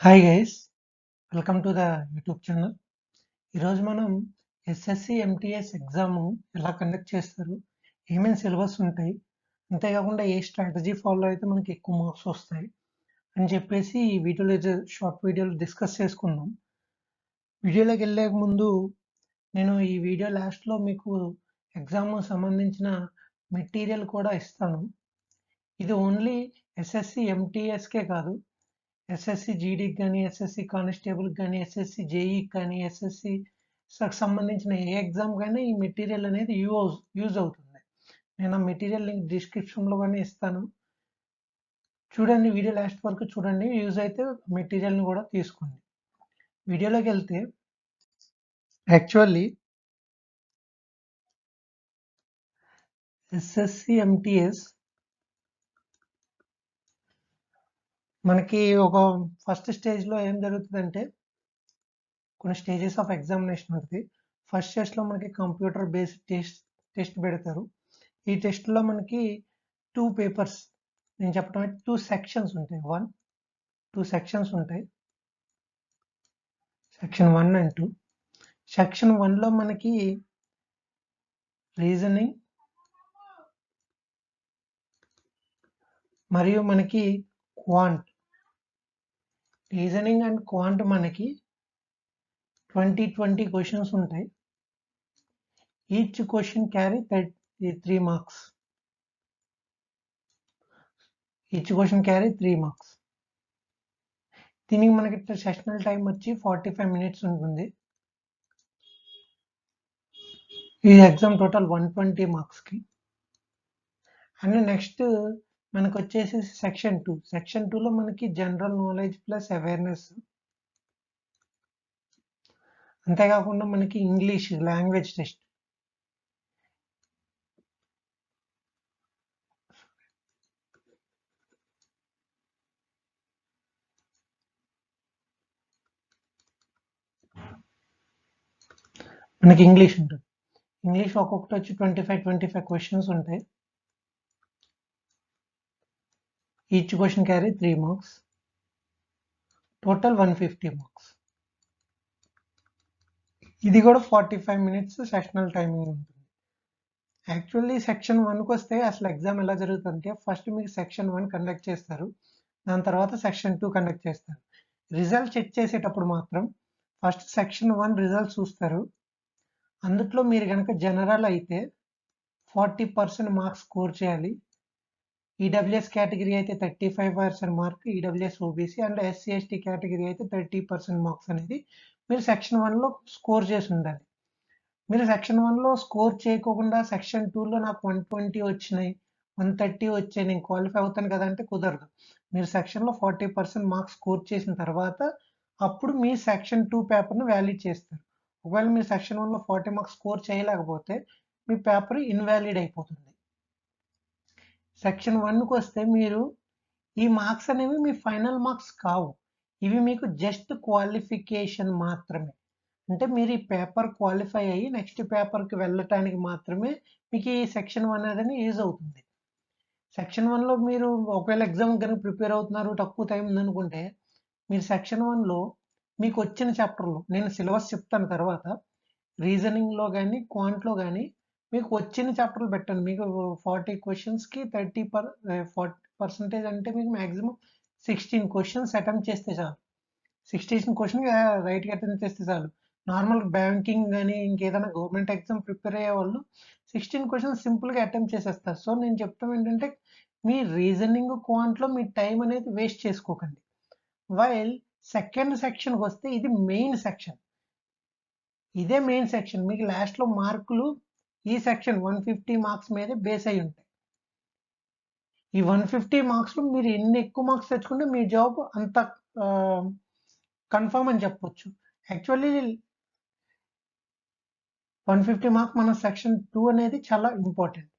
Hi guys, welcome to the YouTube channel. ఈరోజు మనం SSC MTS exam ఎలా conduct చేస్తారు, ఏమేమి సిలబస్ ఉంటాయి, అంతేకాకుండా ఏ స్ట్రాటజీ ఫాలో అయితే మనకి ఎక్కువ మార్క్స్ వస్తాయి అని చెప్పేసి ఈ వీడియోలో షార్ట్ వీడియోలో డిస్కస్ చేసుకుందాం. వీడియోలోకి వెళ్ళే ముందు నేను ఈ వీడియో లాస్ట్లో మీకు ఎగ్జామ్ సంబంధించిన మెటీరియల్ కూడా ఇస్తాను. ఇది ఓన్లీ ఎస్ఎస్సి ఎంటీఎస్కే కాదు, ఎస్ఎస్సి జీడీకి కానీ, ఎస్ఎస్సి కానిస్టేబుల్కి కానీ, ఎస్ఎస్సి జేఈకి కానీ, ఎస్ఎస్సి సంబంధించిన ఏ ఎగ్జామ్ కానీ ఈ మెటీరియల్ అనేది యూజ్ అవుతుంది. నేను ఆ మెటీరియల్ లింక్ డిస్క్రిప్షన్లో కానీ ఇస్తాను. చూడండి, వీడియో లాస్ట్ వరకు చూడండి, యూజ్ అయితే మెటీరియల్ని కూడా తీసుకోండి. వీడియోలోకి వెళ్తే యాక్చువల్లీ ఎస్ఎస్సి ఎంటీఎస్ మనకి ఒక ఫస్ట్ స్టేజ్లో ఏం జరుగుతుందంటే కొన్ని స్టేజెస్ ఆఫ్ ఎగ్జామినేషన్ ఉంటుంది. ఫస్ట్ స్టేజ్లో మనకి కంప్యూటర్ బేస్డ్ టెస్ట్ పెడతారు. ఈ టెస్ట్లో మనకి 2 పేపర్స్, నేను చెప్పడం 2 సెక్షన్స్ ఉంటాయి. 2 సెక్షన్స్ ఉంటాయి, సెక్షన్ 1 అండ్ 2. సెక్షన్ 1లో మనకి రీజనింగ్ మరియు మనకి క్వాంట్. రీజనింగ్ అండ్ క్వాంట్ మనకి 20 క్వశ్చన్స్ ఉంటాయి. Each question carry 3 marks. Each question carry 3 marks. దీనికి మనకి సెషనల్ టైం వచ్చి 45 మినిట్స్ ఉంటుంది. ఈ ఎగ్జామ్ టోటల్ 120 మార్క్స్కి. అండ్ నెక్స్ట్ మనకు వచ్చేసి సెక్షన్ 2. సెక్షన్ 2లో మనకి జనరల్ నాలెడ్జ్ ప్లస్ అవేర్నెస్, అంతేకాకుండా మనకి ఇంగ్లీష్ లాంగ్వేజ్ టెస్ట్. మనకి ఇంగ్లీష్ ఉంటుంది. ఇంగ్లీష్ ఒక్కొక్కటి వచ్చి 25 క్వశ్చన్స్ ఉంటాయి. Each question carry 3 marks. Total 150 marks. ఇది కూడా 45 మినిట్స్ సెషనల్ టైమింగ్ ఉంటుంది. యాక్చువల్లీ సెక్షన్ 1కి వస్తే అసలు ఎగ్జామ్ ఎలా జరుగుతుందంటే ఫస్ట్ మీకు సెక్షన్ 1 కండక్ట్ చేస్తారు, దాని తర్వాత సెక్షన్ 2 కండక్ట్ చేస్తారు. రిజల్ట్ చెక్ చేసేటప్పుడు మాత్రం ఫస్ట్ సెక్షన్ 1 రిజల్ట్ చూస్తారు. అందుట్లో మీరు కనుక జనరల్ అయితే 40% మార్క్స్ స్కోర్ చేయాలి. ఈడబ్ల్యూఎస్ కేటగిరీ అయితే 35% mark, EWS OBC and SC ST category అయితే 30% మార్క్స్ అనేది మీరు సెక్షన్ 1లో స్కోర్ చేసి ఉండాలి. మీరు సెక్షన్ 1లో స్కోర్ చేయకోకుండా సెక్షన్ 2లో నాకు 120 వచ్చినాయి, 130 వచ్చాయి, నేను క్వాలిఫై అవుతాను కదా అంటే కుదరదు. మీరు సెక్షన్లో 40% మార్క్స్ స్కోర్ చేసిన తర్వాత అప్పుడు మీ సెక్షన్ 2 పేపర్ను వ్యాలిడ్ చేస్తారు. ఒకవేళ మీరు సెక్షన్ 1లో 40 మార్క్స్ స్కోర్ చేయలేకపోతే మీ పేపర్ ఇన్వాలిడ్ అయిపోతుంది. సెక్షన్ 1కి వస్తే మీరు ఈ మార్క్స్ అనేవి మీ ఫైనల్ మార్క్స్ కావు, ఇవి మీకు జస్ట్ క్వాలిఫికేషన్ మాత్రమే. అంటే మీరు ఈ పేపర్ క్వాలిఫై అయ్యి నెక్స్ట్ పేపర్కి వెళ్ళటానికి మాత్రమే మీకు ఈ సెక్షన్ 1 అనేది యూజ్ అవుతుంది. సెక్షన్ 1లో మీరు ఒకవేళ ఎగ్జామ్ కనుక ప్రిపేర్ అవుతున్నారు, తక్కువ టైం ఉందనుకుంటే మీరు సెక్షన్ 1లో మీకు వచ్చిన చాప్టర్లో, నేను సిలబస్ చెప్తాను తర్వాత, రీజనింగ్లో కానీ క్వాంట్లో కానీ మీకు వచ్చిన చాప్టర్లు పెట్టండి. మీకు 40 క్వశ్చన్స్కి 40% అంటే మీకు మ్యాక్సిమం 16 క్వశ్చన్స్ అటెంప్ట్ చేస్తే చాలు. 16 క్వశ్చన్ రైట్గా అటెంప్ట్ చేస్తే చాలు. నార్మల్ బ్యాంకింగ్ కానీ ఇంకేదైనా గవర్నమెంట్ ఎగ్జామ్ ప్రిపేర్ అయ్యే వాళ్ళు 16 క్వశ్చన్స్ సింపుల్గా అటెంప్ట్ చేసేస్తారు. సో నేను చెప్తాం ఏంటంటే మీ రీజనింగ్ క్వాంట్లో మీ టైం అనేది వేస్ట్ చేసుకోకండి. వైల్ సెకండ్ సెక్షన్కి వస్తే ఇది మెయిన్ సెక్షన్. ఇదే మెయిన్ సెక్షన్. మీకు లాస్ట్లో మార్కులు ఈ సెక్షన్ 150 మార్క్స్ మీదే బేస్ అయి ఉంటాయి. ఈ 150 మార్క్స్లో మీరు ఎన్ని ఎక్కువ మార్క్స్ తెచ్చుకుంటే మీ జాబ్ అంత కన్ఫర్మ్ అని చెప్పొచ్చు. యాక్చువల్లీ 150 మార్క్స్ మన సెక్షన్ 2 అనేది చాలా ఇంపార్టెంట్.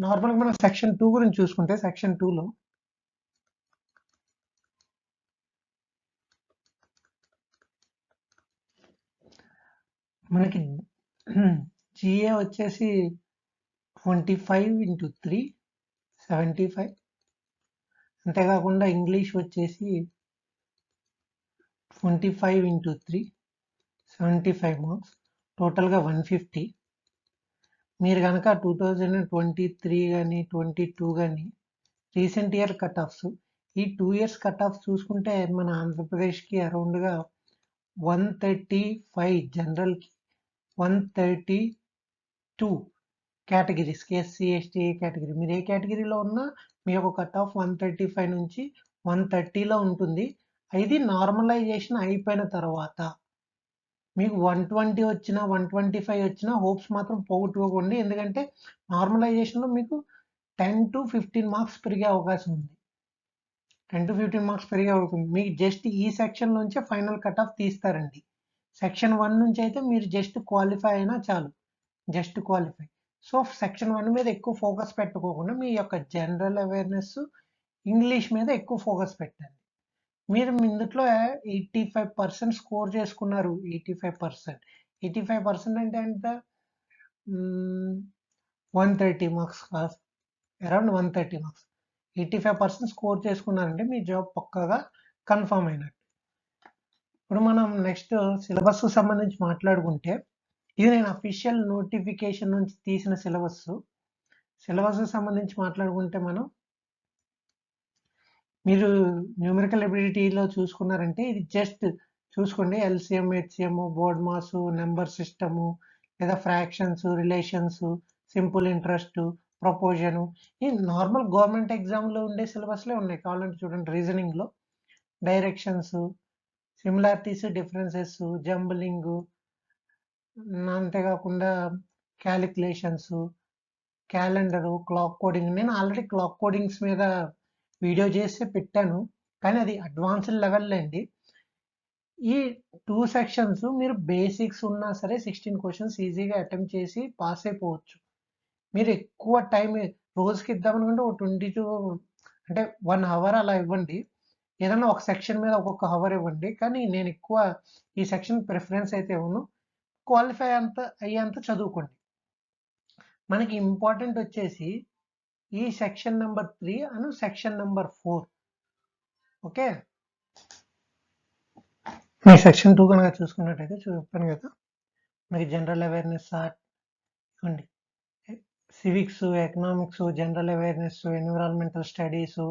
నార్మల్గా మనం సెక్షన్ 2 గురించి చూసుకుంటే సెక్షన్ 2లో మనకి జిఏ వచ్చేసి 25 × 3 75, అంతేకాకుండా ఇంగ్లీష్ వచ్చేసి 25 into 3 75 మార్క్స్, టోటల్గా 150. మీరు కనుక 2023 కానీ 22 కానీ రీసెంట్ ఇయర్ కట్ ఆఫ్స్, ఈ 2 years కట్ ఆఫ్ చూసుకుంటే మన ఆంధ్రప్రదేశ్కి అరౌండ్గా 135 జనరల్కి, 132 కేటగిరీస్కి, ఎస్సీ ఎస్టీ కేటగిరీ, మీరు ఏ కేటగిరీలో ఉన్నా మీ యొక్క కట్ ఆఫ్ 135 నుంచి 130లో ఉంటుంది. ఇది నార్మలైజేషన్ అయిపోయిన తర్వాత మీకు 120 వచ్చినా 125 వచ్చినా హోప్స్ మాత్రం పోగొట్టుకోకండి. ఎందుకంటే నార్మలైజేషన్లో మీకు 10 to 15 మార్క్స్ పెరిగే అవకాశం ఉంది. 10 to 15 మార్క్స్ పెరిగే అవుతుంది. మీకు జస్ట్ ఈ సెక్షన్ నుంచే ఫైనల్ కట్ ఆఫ్ తీస్తారండి. సెక్షన్ 1 నుంచి అయితే మీరు జస్ట్ క్వాలిఫై అయినా చాలు, జస్ట్ క్వాలిఫై. సో సెక్షన్ 1 మీద ఎక్కువ ఫోకస్ పెట్టుకోకుండా మీ యొక్క జనరల్ అవేర్నెస్, ఇంగ్లీష్ మీద ఎక్కువ ఫోకస్ పెట్టండి. మీరు ఇందులో 85% స్కోర్ చేసుకున్నారు. 85% అంటే ఎంత? 130 మార్క్స్, అరౌండ్ 130 మార్క్స్. 85% స్కోర్ చేసుకున్నారంటే మీ జాబ్ పక్కాగా కన్ఫర్మ్ అయినట్టు. ఇప్పుడు మనం నెక్స్ట్ సిలబస్ సంబంధించి మాట్లాడుకుంటే, ఇది నేను అఫీషియల్ నోటిఫికేషన్ నుంచి తీసిన సిలబస్ సంబంధించి మాట్లాడుకుంటే మీరు న్యూమరికల్ ఎబిలిటీలో చూసుకున్నారంటే ఇది జస్ట్ చూసుకోండి. LCM, HCM, board mass, number system, లేదా ఫ్రాక్షన్స్, రిలేషన్స్, సింపుల్ ఇంట్రెస్ట్, ప్రపోజను, ఈ నార్మల్ గవర్నమెంట్ ఎగ్జామ్లో ఉండే సిలబస్లే ఉన్నాయి. కావాలంటే చూడండి. రీజనింగ్లో డైరెక్షన్స్, సిమిలారిటీస్, డిఫరెన్సెస్, జంబలింగ్, అంతేకాకుండా క్యాలిక్యులేషన్స్, క్యాలెండరు, క్లాక్ కోడింగ్. నేను ఆల్రెడీ క్లాక్ కోడింగ్స్ మీద వీడియో చేసి పెట్టాను, కానీ అది అడ్వాన్స్డ్ లెవెల్లో అండి. ఈ 2 సెక్షన్స్ మీరు బేసిక్స్ ఉన్నా సరే 16 క్వశ్చన్స్ ఈజీగా అటెంప్ట్ చేసి పాస్ అయిపోవచ్చు. మీరు ఎక్కువ టైం రోజుకి ఇద్దామనుకుంటే ఒక 22 అంటే 1 hour అలా ఇవ్వండి. ఏదైనా ఒక సెక్షన్ మీద ఒక్కొక్క అవర్ ఇవ్వండి. కానీ నేను ఎక్కువ ఈ సెక్షన్ ప్రిఫరెన్స్ అయితే ఇవ్వను. క్వాలిఫై అయ్యేంత చదువుకోండి. మనకి ఇంపార్టెంట్ వచ్చేసి ఈ సెక్షన్ నెంబర్ 3 అను సెక్షన్ నెంబర్ 4. ఓకే, మీ సెక్షన్ 2 కనుక చూసుకున్నట్టయితే చెప్పాను కదా, మనకి జనరల్ అవేర్నెస్ ఇవ్వండి, civics, economics, general awareness, environmental studies,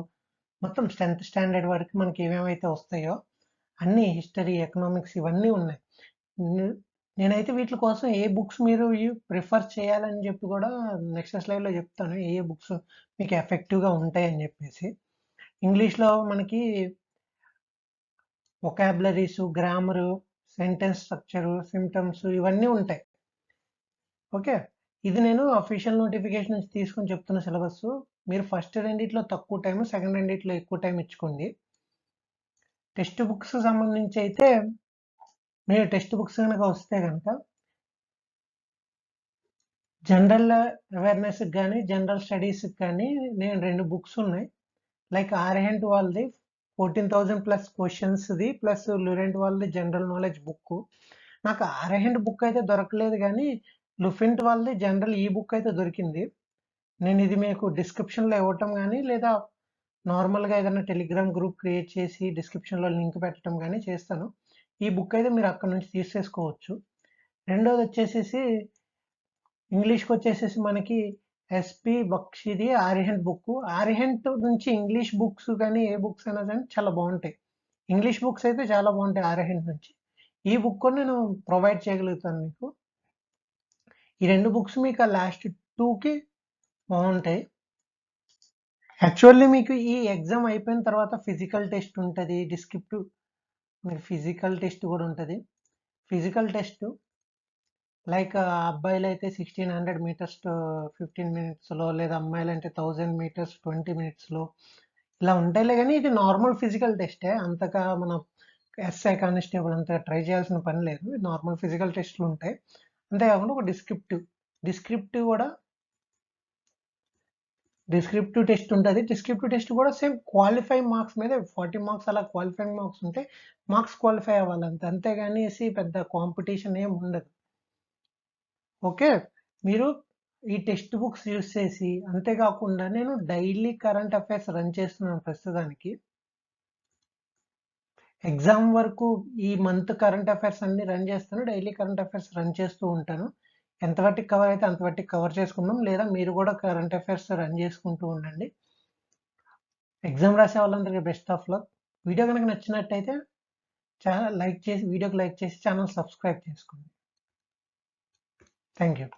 మొత్తం 10th స్టాండర్డ్ వరకు మనకి ఏమేమైతే వస్తాయో అన్ని, హిస్టరీ, ఎకనామిక్స్ ఇవన్నీ ఉన్నాయి. నేనైతే వీటి కోసం ఏ బుక్స్ మీరు ప్రిఫర్ చేయాలని చెప్పి కూడా నెక్స్ట్ స్లైడ్లో చెప్తాను, ఏ బుక్స్ మీకు ఎఫెక్టివ్గా ఉంటాయని చెప్పేసి. ఇంగ్లీష్లో మనకి vocabularies, grammar, sentence structure, symptoms ఇవన్నీ ఉంటాయి. ఓకే, ఇది నేను అఫీషియల్ నోటిఫికేషన్ నుంచి తీసుకొని చెప్తున్న సిలబస్. మీరు ఫస్ట్ రెండిట్లో తక్కువ టైం, సెకండ్ రెండిట్లో ఎక్కువ టైం ఇచ్చుకోండి. టెక్స్ట్ బుక్స్ సంబంధించి అయితే మీరు టెక్స్ట్ బుక్స్ కనుక వస్తే కనుక జనరల్ అవేర్నెస్కి కానీ జనరల్ స్టడీస్కి కానీ నేను 2 బుక్స్ ఉన్నాయి. లైక్ ఆర్హెంట్ వాళ్ళది 14,000+ క్వశ్చన్స్ది, ప్లస్ లురెంట్ వాళ్ళది జనరల్ నాలెడ్జ్ బుక్. నాకు ఆర్హెంట్ బుక్ అయితే దొరకలేదు, కానీ లుఫెంట్ వాళ్ళది జనరల్ ఈ బుక్ అయితే దొరికింది. నేను ఇది మీకు డిస్క్రిప్షన్లో ఇవ్వటం కానీ, లేదా నార్మల్గా ఏదైనా టెలిగ్రామ్ గ్రూప్ క్రియేట్ చేసి డిస్క్రిప్షన్లో లింక్ పెట్టడం కానీ చేస్తాను. ఈ బుక్ అయితే మీరు అక్కడ నుంచి తీసేసుకోవచ్చు. రెండోది వచ్చేసేసి ఇంగ్లీష్కి వచ్చేసేసి మనకి ఎస్పి బక్షిది ఆర్హెంట్ బుక్. ఆర్హెంట్ నుంచి ఇంగ్లీష్ బుక్స్ కానీ ఏ బుక్స్ అయినా కానీ చాలా బాగుంటాయి. ఇంగ్లీష్ బుక్స్ అయితే చాలా బాగుంటాయి ఆర్హెంట్ నుంచి. ఈ బుక్ కూడా నేను ప్రొవైడ్ చేయగలుగుతాను మీకు. ఈ 2 బుక్స్ మీకు లాస్ట్ 2కి బాగుంటాయి. యాక్చువల్లీ మీకు ఈ ఎగ్జామ్ అయిపోయిన తర్వాత ఫిజికల్ టెస్ట్ ఉంటుంది, డిస్క్రిప్టివ్, మీకు ఫిజికల్ టెస్ట్ కూడా ఉంటుంది. ఫిజికల్ టెస్ట్ లైక్ అబ్బాయిలు అయితే 1600 మీటర్స్ 15 minutesలో, లేదా అమ్మాయిలు అంటే 1000 meters 20 minutesలో ఇలా ఉంటాయిలే. కానీ ఇది నార్మల్ ఫిజికల్ టెస్టే, అంతగా మన ఎస్ఐ కానిస్టేబుల్ అంతగా ట్రై చేయాల్సిన పని లేదు. నార్మల్ ఫిజికల్ టెస్ట్లు ఉంటాయి. అంతేకాకుండా ఒక డిస్క్రిప్టివ్ కూడా డిస్క్రిప్టివ్ టెస్ట్ ఉంటుంది. డిస్క్రిప్టివ్ టెస్ట్ కూడా సేమ్ క్వాలిఫై మార్క్స్ మీద 40 మార్క్స్ అలా క్వాలిఫైయింగ్ మార్క్స్ ఉంటే మార్క్స్ క్వాలిఫై అవ్వాలంతే, అంతేగాని పెద్ద కాంపిటీషన్ ఏం ఉండదు. ఓకే, మీరు ఈ టెక్స్ట్ బుక్స్ యూజ్ చేసి, అంతేకాకుండా నేను డైలీ కరెంట్ అఫైర్స్ రన్ చేస్తున్నాను ప్రస్తుతానికి. ఎగ్జామ్ వరకు ఈ మంత్ కరెంట్ అఫైర్స్ అన్ని రన్ చేస్తాను. డైలీ కరెంట్ అఫైర్స్ రన్ చేస్తూ ఉంటాను. ఎంత మట్టికి కవర్ అయితే అంత మట్టికి కవర్ చేసుకుందాం. లేదా మీరు కూడా కరెంట్ అఫైర్స్ రన్ చేసుకుంటూ ఉండండి. ఎగ్జామ్ రాసే వాళ్ళందరికీ బెస్ట్ ఆఫ్ లక్. వీడియో కనుక నచ్చినట్టయితే వీడియోకి లైక్ చేసి ఛానల్ సబ్స్క్రైబ్ చేసుకోండి. Thank you.